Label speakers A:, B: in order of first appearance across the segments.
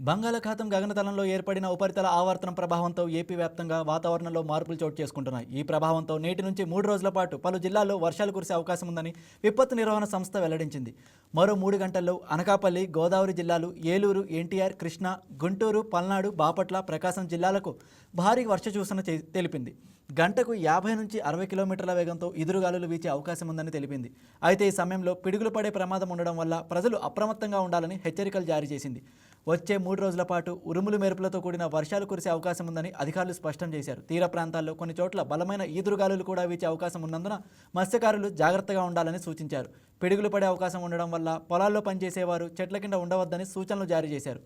A: బంగాళాఖాతం గగనతలంలో ఏర్పడిన ఉపరితల ఆవర్తనం ప్రభావంతో ఏపీ వ్యాప్తంగా వాతావరణంలో మార్పులు చోటు చేసుకుంటున్నాయి. ఈ ప్రభావంతో నేటి నుంచి 3 రోజుల పాటు పలు జిల్లాల్లో వర్షాలు కురిసే అవకాశం ఉందని విపత్తు నిర్వహణ సంస్థ వెల్లడించింది. మరో 3 గంటల్లో అనకాపల్లి, గోదావరి జిల్లాలు, ఏలూరు, ఎన్టీఆర్, కృష్ణా, గుంటూరు, పల్నాడు, బాపట్ల, ప్రకాశం జిల్లాలకు భారీ వర్ష సూచన తెలిపింది. గంటకు 50 నుంచి 60 కిలోమీటర్ల వేగంతో ఎదురుగాలులు వీచే అవకాశం ఉందని తెలిపింది. అయితే ఈ సమయంలో పిడుగులు పడే ప్రమాదం ఉండడం వల్ల ప్రజలు అప్రమత్తంగా ఉండాలని హెచ్చరికలు జారీ చేసింది. వచ్చే 3 రోజుల పాటు ఉరుములు మెరుపులతో కూడిన వర్షాలు కురిసే అవకాశం ఉందని అధికారులు స్పష్టం చేశారు. తీర ప్రాంతాల్లో కొన్ని చోట్ల బలమైన ఈదురుగాలులు కూడా వీచే అవకాశం ఉన్నందున మత్స్యకారులు జాగ్రత్తగా ఉండాలని సూచించారు. పిడుగులు పడే అవకాశం ఉండడం వల్ల పొలాల్లో పనిచేసేవారు చెట్ల కింద ఉండవద్దని సూచనలు జారీ చేశారు.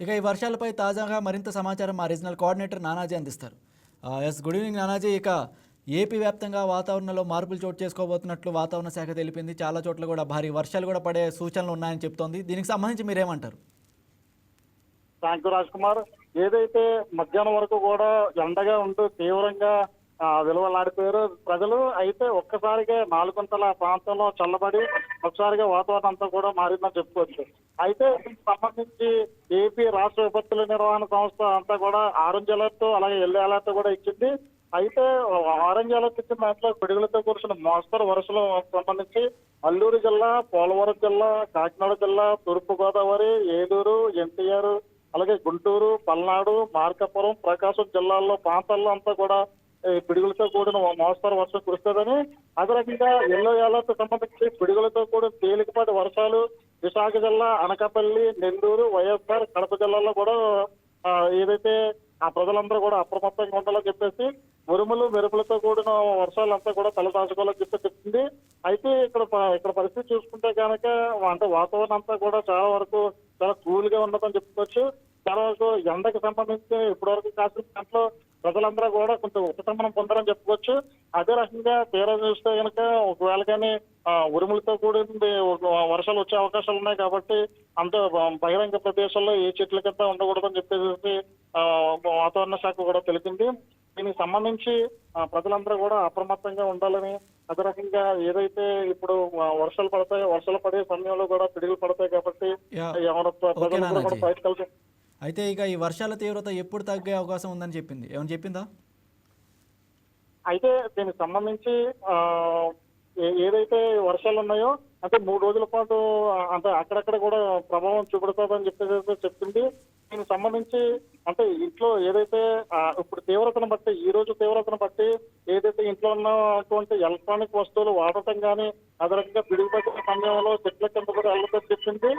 A: ఇక ఈ వర్షాలపై తాజాగా మరింత సమాచారం మా రీజనల్ కోఆర్డినేటర్ నానాజీ అందిస్తారు. Yes, good evening Nanaji. ఇక ఏపీ వ్యాప్తంగా వాతావరణంలో మార్పులు చోటు చేసుకోబోతున్నట్లు వాతావరణ శాఖ తెలిపింది. చాలా చోట్ల కూడా భారీ వర్షాలు కూడా పడే సూచనలు ఉన్నాయని చెప్తోంది. దీనికి సంబంధించి మీరేమంటారు?
B: Thank you Raj Kumar. ఏదైతే మధ్యాహ్నం వరకు కూడా ఎండగా ఉంటూ తీవ్రంగా విలువలాడిపోయారు ప్రజలు, అయితే ఒక్కసారిగా 4 ప్రాంతంలో చల్లబడి ఒకసారిగా వాతావరణం అంతా కూడా మారిందని చెప్పుకోవచ్చు. అయితే దీనికి సంబంధించి ఏపీ రాష్ట్ర విపత్తుల నిర్వహణ సంస్థ అంతా కూడా ఆరెంజ్ అలర్ట్, అలాగే ఎల్లో అలర్ట్ కూడా ఇచ్చింది. అయితే ఆరెంజ్ అలర్ట్ ఇచ్చిన దాంట్లో పిడుగులతో కురిసిన మోస్తరు వర్షాలు సంబంధించి అల్లూరు జిల్లా, పోలవరం జిల్లా, కాకినాడ జిల్లా, తూర్పు గోదావరి, ఏలూరు, ఎన్టీఆర్, అలాగే గుంటూరు, పల్నాడు, మార్కాపురం, ప్రకాశం జిల్లాల్లో ప్రాంతాల్లో అంతా కూడా పిడుగులతో కూడిన మోస్తరు వర్షం కురుస్తుందని, అదే రకంగా ఎల్లో అలర్ట్ సంబంధించి పిడుగులతో కూడిన తేలికపాటి వర్షాలు విశాఖ జిల్లా, అనకాపల్లి, నెల్లూరు, వైఎస్ఆర్, కడప జిల్లాల్లో కూడా ఏదైతే ఆ ప్రజలందరూ కూడా అప్రమత్తంగా ఉండాలని చెప్పేసి ఉరుములు మెరుపులతో కూడిన వర్షాలంతా కూడా తలదాచుకోవాలని చెప్తుంది. అయితే ఇక్కడ పరిస్థితి చూసుకుంటే కనుక అంటే వాతావరణం అంతా కూడా చాలా వరకు చాలా కూల్ గా ఉన్నదని చెప్పుకోవచ్చు. చాలా వరకు ఎండకు సంబంధించి ఇప్పటివరకు కాసిన దాంట్లో ప్రజలందరూ కూడా కొంచెం ఉపశమనం పొందారని చెప్పుకోవచ్చు. అదే రకంగా తీరా చూస్తే కనుక ఒకవేళ కానీ ఉరుములతో కూడింది వర్షాలు వచ్చే అవకాశాలు ఉన్నాయి కాబట్టి అంత బహిరంగ ప్రదేశాల్లో ఏ చెట్ల కింద ఉండకూడదని చెప్పేసి వాతావరణ శాఖ కూడా తెలిపింది. దీనికి సంబంధించి ప్రజలందరూ కూడా అప్రమత్తంగా ఉండాలని, అదే రకంగా ఏదైతే ఇప్పుడు వర్షాలు పడే సమయంలో కూడా పిడుగులు పడతాయి కాబట్టి ప్రజలందరూ కూడా బయటకు.
A: అయితే ఇక ఈ వర్షాల తీవ్రత ఎప్పుడు తగ్గే అవకాశం ఉందని చెప్పింది, ఏమని చెప్పిందా?
B: అయితే దీనికి సంబంధించి ఏదైతే వర్షాలు ఉన్నాయో అంటే 3 రోజుల పాటు అంటే అక్కడక్కడ కూడా ప్రభావం చూపెడుతుందని చెప్పేసి చెప్తుంది. దీనికి సంబంధించి అంటే ఇంట్లో ఏదైతే ఇప్పుడు తీవ్రతను బట్టి, ఈ రోజు తీవ్రతను బట్టి ఏదైతే ఇంట్లో ఉన్నటువంటి ఎలక్ట్రానిక్ వస్తువులు వాడటం కానీ, అదే రకంగా పిడుగు పట్టిన సమయంలో చెట్ల కింద కూడా వెళ్ళదని చెప్పింది.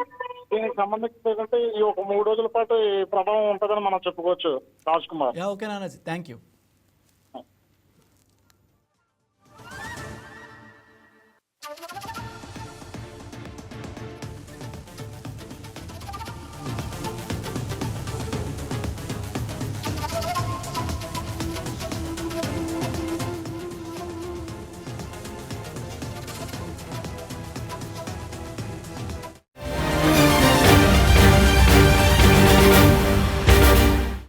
B: దీనికి సంబంధించి ఏంటంటే ఈ ఒక 3 రోజుల పాటు ఈ ప్రభావం ఉంటుందని మనం చెప్పుకోవచ్చు Raj Kumar.
A: Okay Nanaji, thank you.